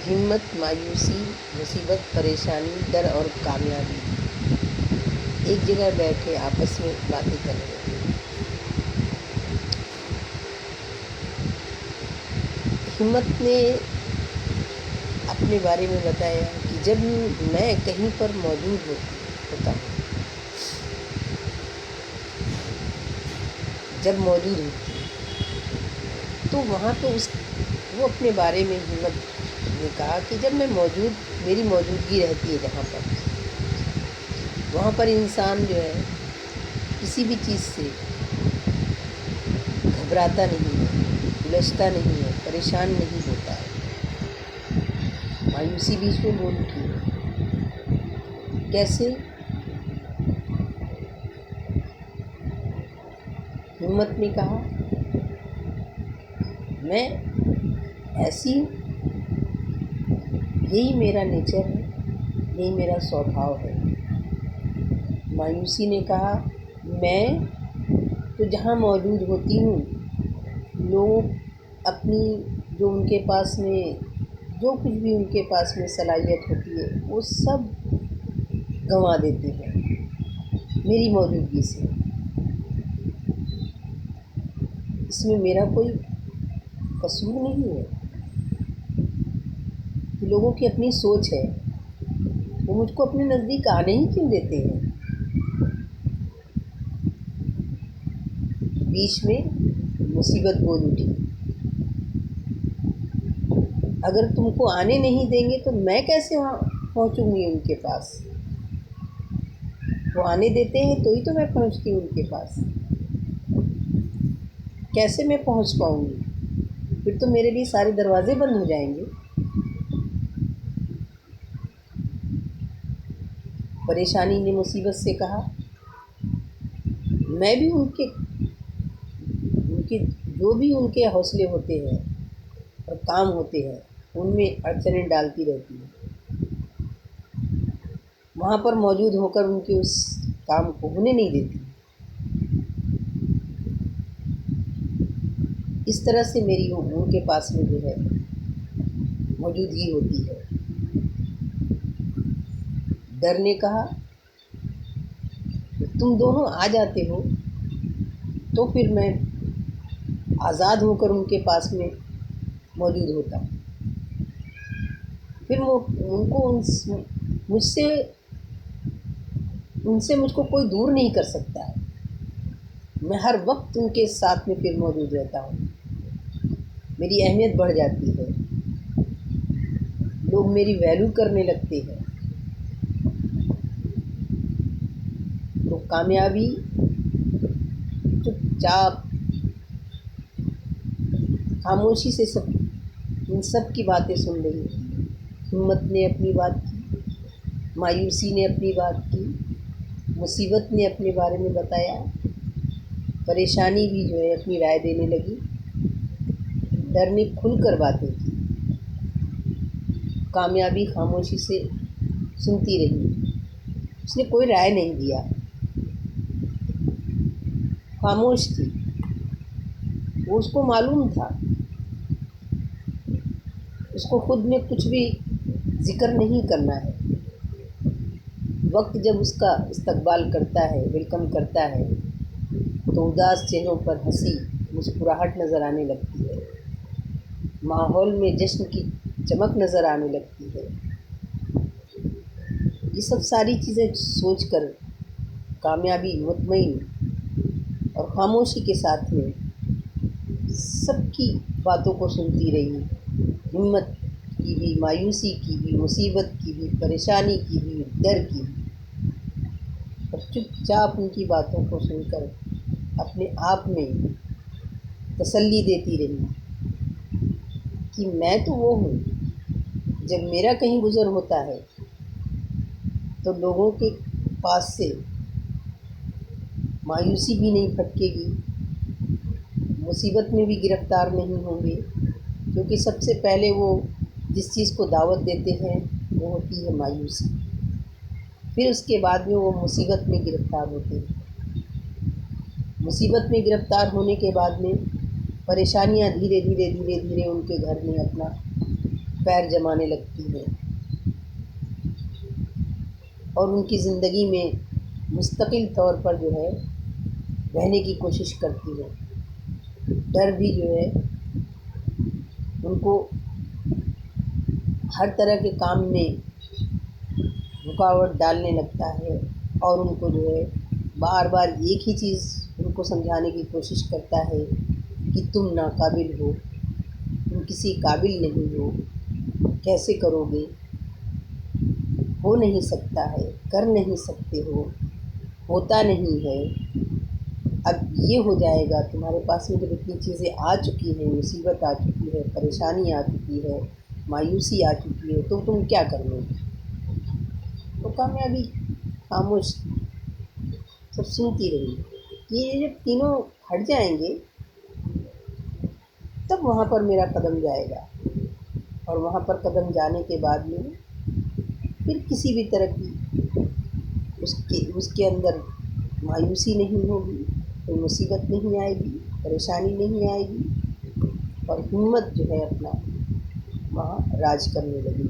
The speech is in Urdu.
ہمت، مایوسی، مصیبت، پریشانی، ڈر اور کامیابی ایک جگہ بیٹھے آپس میں باتیں کر رہے ہیں۔ ہمت نے اپنے بارے میں بتایا کہ جب میں کہیں پر موجود ہوتا ہوں، جب موجود ہوتی ہوں تو وہاں پہ وہ اپنے بارے میں ہمت نے کہا کہ جب میں میری موجودگی رہتی ہے جہاں پر، وہاں پر انسان جو ہے کسی بھی چیز سے گھبراتا نہیں ہے، الجھتا نہیں ہے، پریشان نہیں ہوتا ہے۔ مایوسی بیچ میں بول اٹھی کیسے؟ ہمت نے کہا میں ایسی ہوں، یہی میرا نیچر ہے، یہی میرا سوبھاؤ ہے۔ مایوسی نے کہا میں تو جہاں موجود ہوتی ہوں، لوگ اپنی جو ان کے پاس میں جو کچھ بھی ان کے پاس میں صلاحیت ہوتی ہے وہ سب گنوا دیتے ہیں میری موجودگی سے۔ اس میں میرا کوئی قصور نہیں ہے کہ لوگوں کی اپنی سوچ ہے، وہ مجھ کو اپنے نزدیک آنے ہی کیوں دیتے ہیں۔ بیچ میں مصیبت بول اٹھی اگر تم کو آنے نہیں دیں گے تو میں کیسے وہاں پہنچوں گی ان کے پاس؟ وہ آنے دیتے ہیں تو ہی تو میں پہنچتی ہوں ان کے پاس، کیسے میں پہنچ پاؤں گی؟ پھر تو میرے لیے سارے دروازے بند ہو جائیں گے۔ پریشانی نے مصیبت سے کہا میں بھی ان کے جو بھی ان کے حوصلے ہوتے ہیں اور کام ہوتے ہیں ان میں اڑچنیں ڈالتی رہتی ہیں، وہاں پر موجود ہو کر ان کے اس کام کو ہونے نہیں دیتی۔ اس طرح سے میری ان کے پاس میں جو ہے موجودگی ہوتی ہے۔ ڈر نے کہا تم دونوں آ جاتے ہو تو پھر میں آزاد ہو کر ان کے پاس میں موجود ہوتا ہوں، پھر ان سے مجھ کو کوئی دور نہیں کر سکتا ہے، میں ہر وقت ان کے ساتھ میں پھر موجود رہتا ہوں، میری اہمیت بڑھ جاتی ہے، لوگ میری ویلیو کرنے لگتے ہیں۔ تو کامیابی چپ چاپ خاموشی سے ان سب کی باتیں سن رہی تھی۔ ہمت نے اپنی بات کی، مایوسی نے اپنی بات کی، مصیبت نے اپنے بارے میں بتایا، پریشانی بھی جو ہے اپنی رائے دینے لگی، ڈر نے کھل کر باتیں کی، کامیابی خاموشی سے سنتی رہی، اس نے کوئی رائے نہیں دیا، خاموش تھی۔ وہ اس کو معلوم تھا، اس کو خود میں کچھ بھی ذکر نہیں کرنا ہے۔ وقت جب اس کا استقبال کرتا ہے، ویلکم کرتا ہے، تو اداس چہروں پر ہنسی مسکراہٹ نظر آنے لگتی ہے، ماحول میں جشن کی چمک نظر آنے لگتی ہے۔ یہ سب ساری چیزیں سوچ کر کامیابی مطمئن اور خاموشی کے ساتھ میں سب کی باتوں کو سنتی رہی، ہمت کی بھی، مایوسی کی بھی، مصیبت کی بھی، پریشانی کی بھی، ڈر کی بھی، اور چپ چاپ ان کی باتوں کو سن کر اپنے آپ میں تسلی دیتی رہی کہ میں تو وہ ہوں، جب میرا کہیں گزر ہوتا ہے تو لوگوں کے پاس سے مایوسی بھی نہیں پھٹکے گی، مصیبت میں بھی گرفتار نہیں ہوں گے، کیونکہ سب سے پہلے وہ جس چیز کو دعوت دیتے ہیں وہ ہوتی ہے مایوسی، پھر اس کے بعد میں وہ مصیبت میں گرفتار ہوتے ہیں۔ مصیبت میں گرفتار ہونے کے بعد میں پریشانیاں دھیرے دھیرے دھیرے دھیرے ان کے گھر میں اپنا پیر جمانے لگتی ہے اور ان کی زندگی میں مستقل طور پر جو ہے رہنے کی کوشش کرتی ہے۔ ڈر بھی جو ہے ان کو ہر طرح کے کام میں رکاوٹ ڈالنے لگتا ہے اور ان کو جو ہے بار بار ایک ہی چیز ان کو سمجھانے کی کوشش کرتا ہے کہ تم ناقابل ہو، تم کسی قابل نہیں ہو، کیسے کرو گے، ہو نہیں سکتا ہے، کر نہیں سکتے ہو، ہوتا نہیں ہے، اب یہ ہو جائے گا، تمہارے پاس میں جب اتنی چیزیں آ چکی ہیں، مصیبت آ چکی ہے، پریشانی آ چکی ہے، مایوسی آ چکی ہے، تو تم کیا کر لو گے؟ تو کامیابی خاموش سب سنتی رہی۔ یہ جب تینوں ہٹ جائیں گے تب وہاں پر میرا قدم جائے گا، اور وہاں پر قدم جانے کے بعد میں پھر کسی بھی طرح کی اس کے اندر مایوسی نہیں ہوگی، کوئی مصیبت نہیں آئے گی، پریشانی نہیں آئے گی، اور ہمت جو ہے اپنا وہاں راج کرنے لگی۔